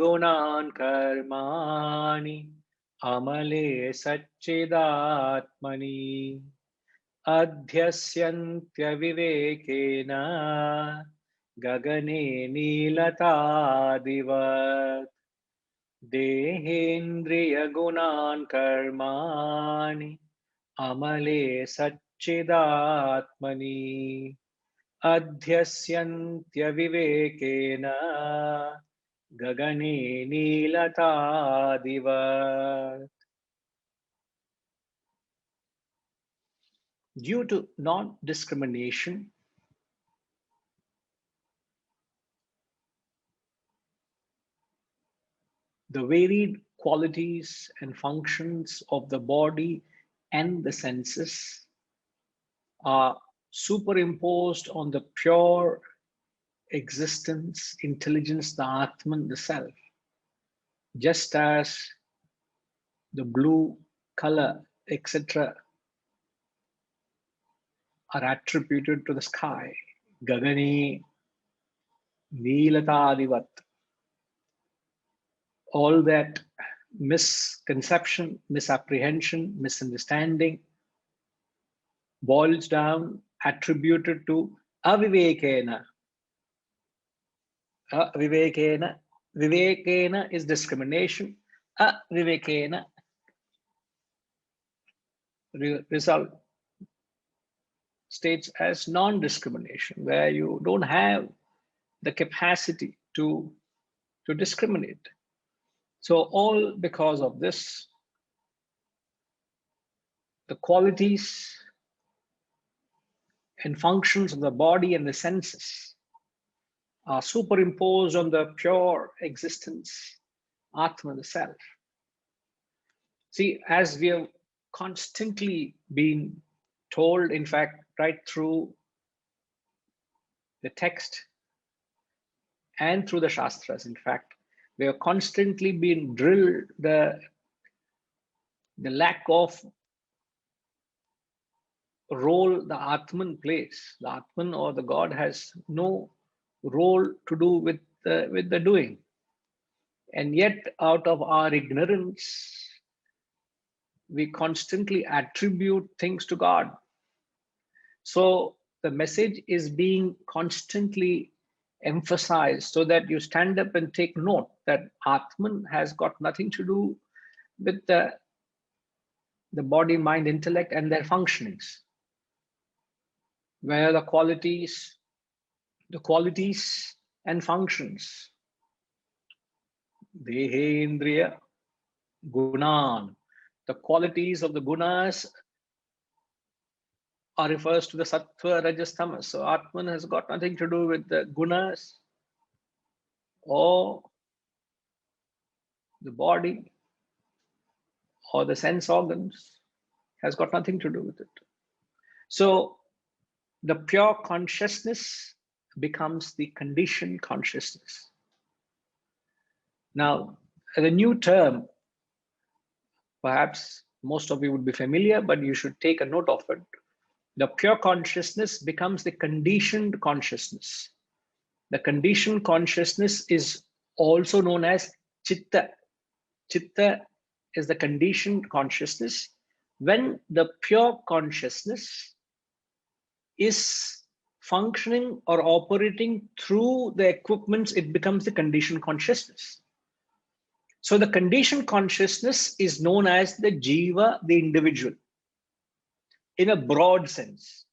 gunan karmani amale satchidatmani adhyasyantya vivekena gagane nilataadivat dehendriya gunan karmani amale satchidatmani adhyasyantya vivekena gagane nilataadivat. Due to non-discrimination, the varied qualities and functions of the body and the senses are superimposed on the pure existence, intelligence, the Atman, the self. Just as the blue color, etc., are attributed to the sky, Gagani, Neelatadivat, all that misconception, misapprehension, misunderstanding boils down, attributed to avivekena. Avivekena. Vivekena is discrimination. Avivekena, result, states as non-discrimination, where you don't have the capacity to discriminate. So all because of this, the qualities and functions of the body and the senses are superimposed on the pure existence, Atma, the self. See, as we have constantly been told, in fact, right through the text and through the Shastras, in fact, we have constantly been drilled the lack of role the Atman plays. The Atman or the God has no role to do with the doing. And yet, out of our ignorance, we constantly attribute things to God. So the message is being constantly emphasized so that you stand up and take note that Atman has got nothing to do with the body, mind, intellect, and their functionings. Where the qualities and functions, Dehendriya Gunan, the qualities of the gunas are refers to the sattva, rajas, tamas. So Atman has got nothing to do with the gunas or the body or the sense organs, has got nothing to do with it. So the pure consciousness becomes the conditioned consciousness. Now, the new term, perhaps most of you would be familiar, but you should take a note of it. The pure consciousness becomes the conditioned consciousness. The conditioned consciousness is also known as chitta. Chitta is the conditioned consciousness. When the pure consciousness is functioning or operating through the equipments, it becomes the conditioned consciousness. So the conditioned consciousness is known as the jiva, the individual, in a broad sense.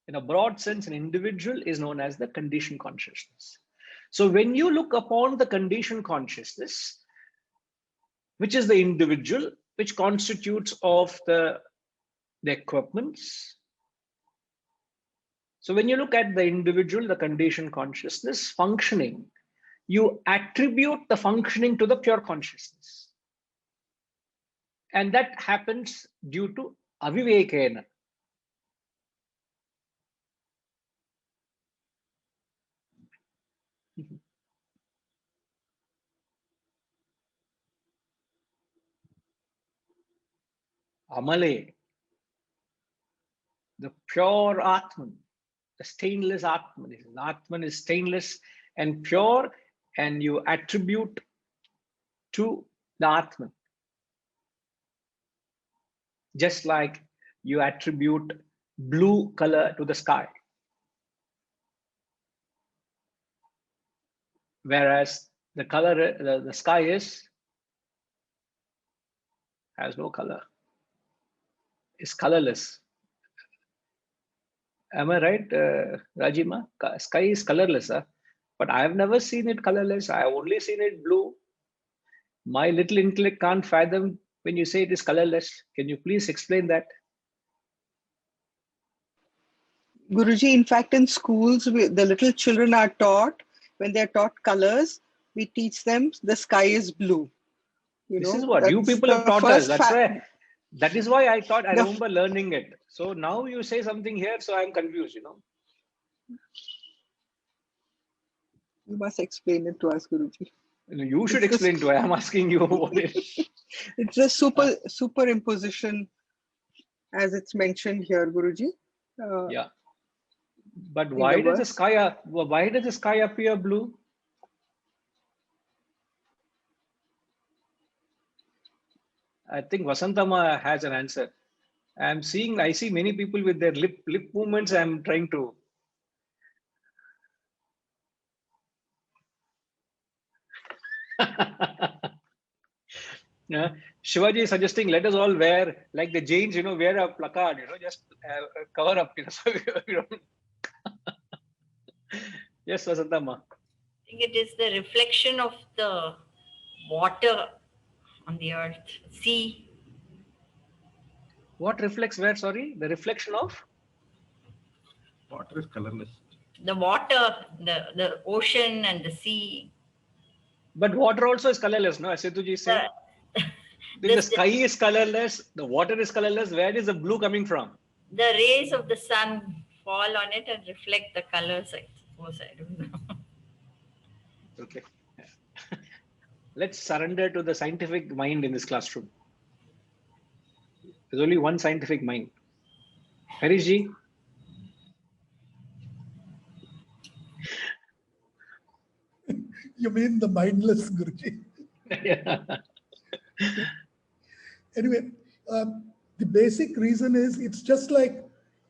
In a broad sense, an individual is known as the conditioned consciousness. So when you look upon the conditioned consciousness, which is the individual, which constitutes of the equipments. So when you look at the individual, the conditioned consciousness functioning, you attribute the functioning to the pure consciousness. And that happens due to avivekena. Amale, the pure Atman, the stainless Atman. Atman is stainless and pure, and you attribute to the Atman, just like you attribute blue color to the sky. Whereas the color, the sky has no color. It's colorless. Am I right, Rajima? Sky is colorless, huh? But I have never seen it colorless. I have only seen it blue. My little intellect can't fathom when you say it is colorless. Can you please explain that? Guruji, in fact, in schools, the little children are taught, when they're taught colors, we teach them the sky is blue. This is what you people have taught us. That is why I thought I remember learning it. So now you say something here, so I'm confused, you must explain it to us, Guruji. You should explain to us. I'm asking you what it is. It's a superimposition, as it's mentioned here, Guruji. Yeah. But why does the sky appear blue? I think Vasantama has an answer. I see many people with their lip movements. I'm trying to. Yeah. Shivaji is suggesting let us all wear, like the Jains, wear a placard, just cover up, so we don't. Yes, Vasantama. I think it is the reflection of the water on the earth, sea. What reflects where? Sorry, the reflection of? Water is colorless. The water, the ocean and the sea. But water also is colorless, no? As Setuji said. The sky is colorless, the water is colorless. Where is the blue coming from? The rays of the sun fall on it and reflect the colors, I suppose. I don't know. Okay. Let's surrender to the scientific mind in this classroom. There's only one scientific mind. Harishji? You mean the mindless Guruji? Yeah. Anyway, the basic reason is it's just like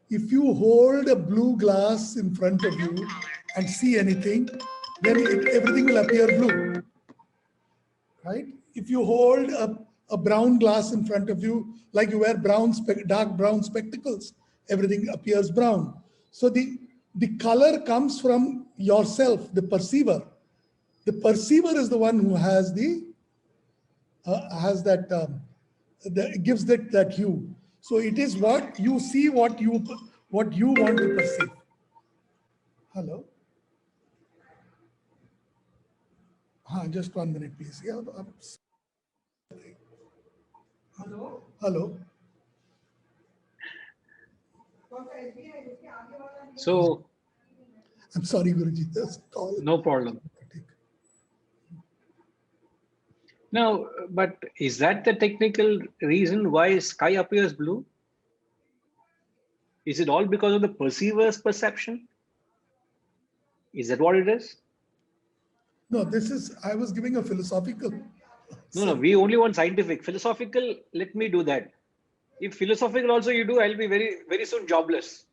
if you hold a blue glass in front of you and see anything, then everything will appear blue, right? If you hold a brown glass in front of you, like you wear dark brown spectacles, everything appears brown. So the color comes from yourself, the perceiver. The perceiver is the one who has gives that hue. So it is what you see, what you want to perceive. Hello. Just 1 minute, please. Yeah. Hello. Hello. So, I'm sorry, Guruji. There's a call. No problem. Now, but is that the technical reason why sky appears blue? Is it all because of the perceiver's perception? Is that what it is? No, I was giving a philosophical. No, we only want scientific. Philosophical, let me do that. If philosophical also you do, I'll be very, very soon jobless.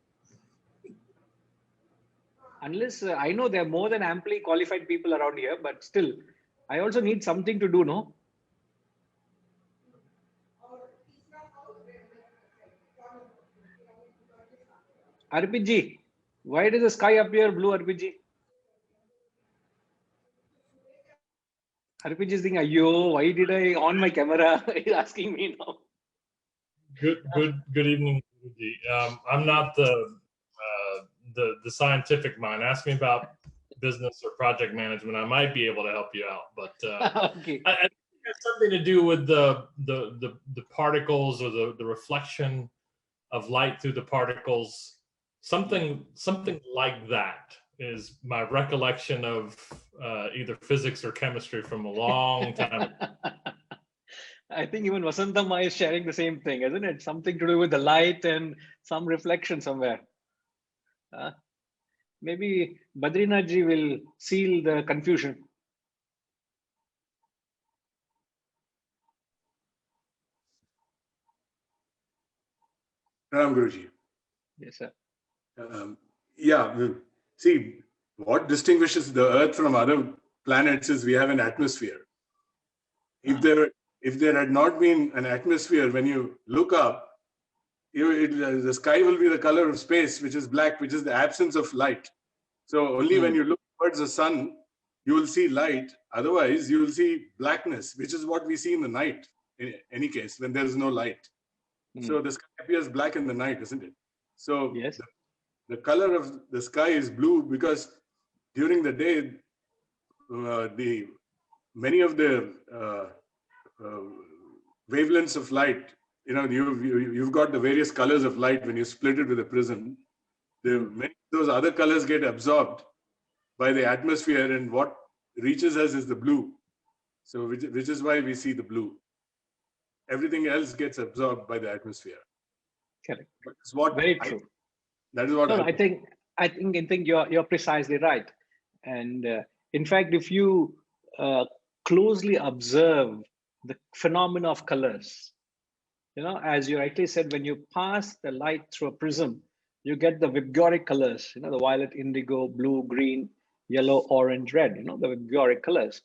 Unless I know there are more than amply qualified people around here, but still, I also need something to do, no? RPG, why does the sky appear blue, RPG? RPG is thinking, yo, why did I on my camera? He's asking me now. Good evening, Guruji. I'm not the scientific mind. Ask me about business or project management. I might be able to help you out, but okay. I think it has something to do with the particles or the reflection of light through the particles. Something like that is my recollection of either physics or chemistry from a long time ago. I think even Vasantama is sharing the same thing, isn't it? Something to do with the light and some reflection somewhere. Maybe Badrinath ji will seal the confusion. Ram Guruji. Yes, sir. Yeah, see, what distinguishes the Earth from other planets is we have an atmosphere. If there had not been an atmosphere, when you look up, the sky will be the color of space, which is black, which is the absence of light. So only when you look towards the sun, you will see light. Otherwise, you will see blackness, which is what we see in the night, in any case, when there is no light. So the sky appears black in the night, isn't it? So Yes. the color of the sky is blue because during the day, many of the wavelengths of light, you've got the various colors of light when you split it with a prism. Many of those other colors get absorbed by the atmosphere, and what reaches us is the blue. So which is why we see the blue. Everything else gets absorbed by the atmosphere. Correct. That's what Very true. That is what I think you're precisely right. And in fact, if you closely observe the phenomena of colors, as you rightly said, when you pass the light through a prism, you get the Vigoric colors, the violet, indigo, blue, green, yellow, orange, red, the Vigoric colors.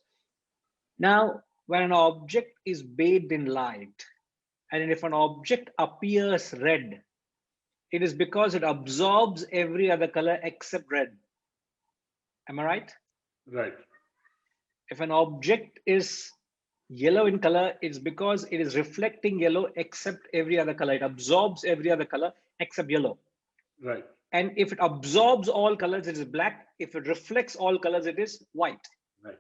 Now, when an object is bathed in light, and if an object appears red, it is because it absorbs every other color except red. Am I right? Right. If an object is yellow in color, it's because it is reflecting yellow except every other color. It absorbs every other color except yellow. Right. And if it absorbs all colors, it is black. If it reflects all colors, it is white. Right.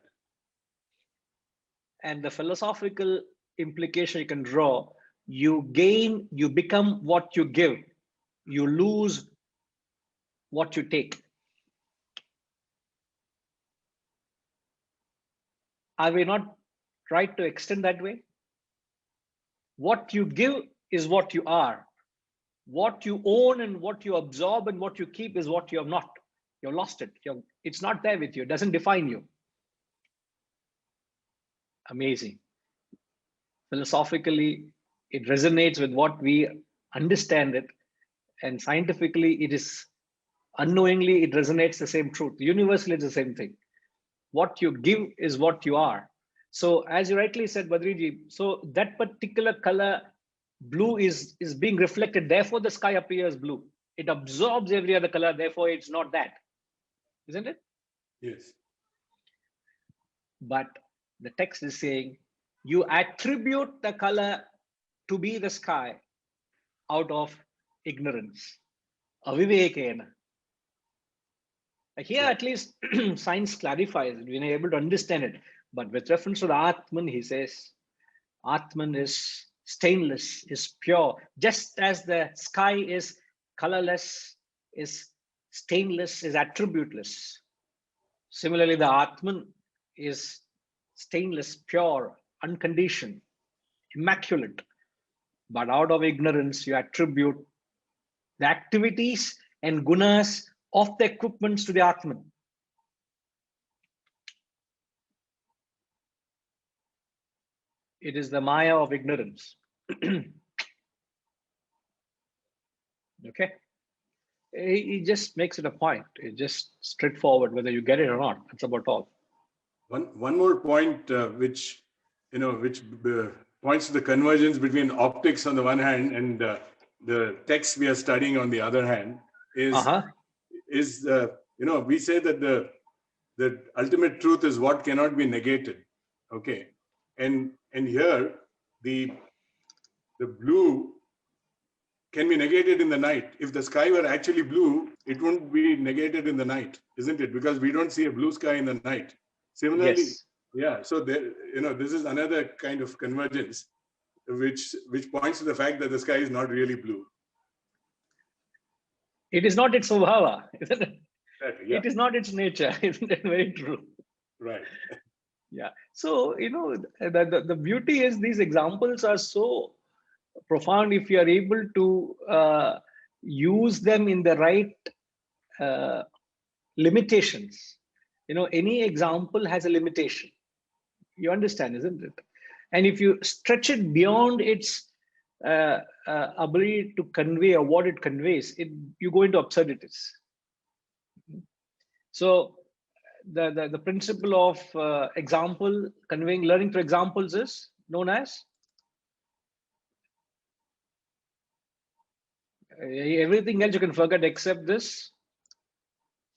And the philosophical implication you can draw, you become what you give. You lose what you take. Are we not right to extend that way? What you give is what you are. What you own and what you absorb and what you keep is what you have not. You've lost it. It's not there with you. It doesn't define you. Amazing. Philosophically, it resonates with what we understand it. And scientifically, it is unknowingly, it resonates the same truth. Universally, it's the same thing. What you give is what you are. So as you rightly said, Badriji, so that particular color, blue is being reflected. Therefore, the sky appears blue. It absorbs every other color. Therefore, it's not that. Isn't it? Yes. But the text is saying, you attribute the color to be the sky out of ignorance. Avivekena. Here, at least science clarifies it. We're able to understand it. But with reference to the Atman, he says, Atman is stainless, is pure. Just as the sky is colorless, is stainless, is attributeless. Similarly, the Atman is stainless, pure, unconditioned, immaculate. But out of ignorance, you attribute the activities and gunas of the equipments to the Atman. It is the Maya of ignorance. Okay. He just makes it a point. It's just straightforward, whether you get it or not. That's about all. One more point, which points to the convergence between optics on the one hand and the text we are studying on the other hand is we say that the ultimate truth is what cannot be negated. Okay, and here the blue can be negated in the night. If the sky were actually blue, it wouldn't be negated in the night, isn't it? Because we don't see a blue sky in the night. Similarly, yes. Yeah. So there, this is another kind of convergence, which points to the fact that the sky is not really blue. It is not its svabhava, isn't it? Exactly, yeah. It is not its nature, isn't it? Very true. Right. Yeah. So, the beauty is these examples are so profound if you are able to use them in the right limitations. Any example has a limitation. You understand, isn't it? And if you stretch it beyond its ability to convey or what it conveys, you go into absurdities. So the principle of example, conveying, learning through examples is known as everything else you can forget except this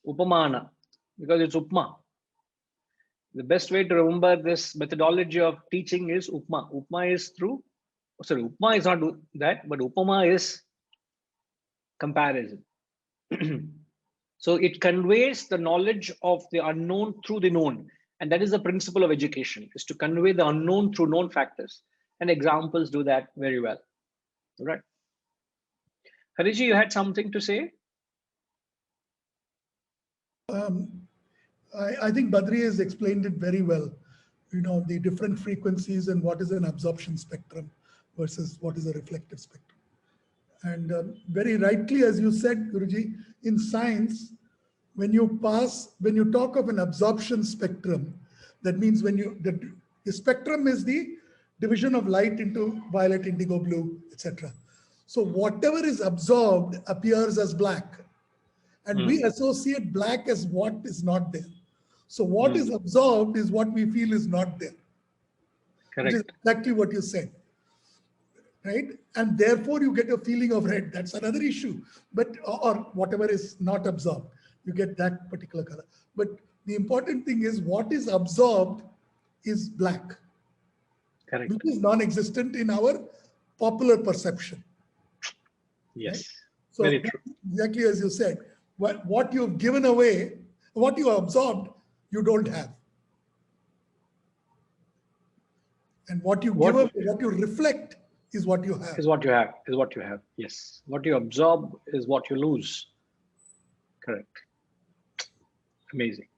upamana, because it's upma. The best way to remember this methodology of teaching is upma. Upma is through, sorry, upma is not that, but upama is comparison. So it conveys the knowledge of the unknown through the known. And that is the principle of education, is to convey the unknown through known factors. And examples do that very well. All right. Hariji, you had something to say? I think Badri has explained it very well. You know, the different frequencies and what is an absorption spectrum versus what is a reflective spectrum. And very rightly, as you said, Guruji, in science, when you talk of an absorption spectrum, that means when the spectrum is the division of light into violet, indigo, blue, etc. So whatever is absorbed appears as black. And we associate black as what is not there. So what is absorbed is what we feel is not there. Correct. Which is exactly what you said. Right? And therefore you get a feeling of red. That's another issue. But or whatever is not absorbed, you get that particular color. But the important thing is what is absorbed is black. Correct. Which is non-existent in our popular perception. Yes. Right? So very true. Exactly as you said, what you've given away, what you absorbed, you don't have. And what you give away, what you reflect is what you have. Is what you have, is what you have. Yes. What you absorb is what you lose. Correct. Amazing.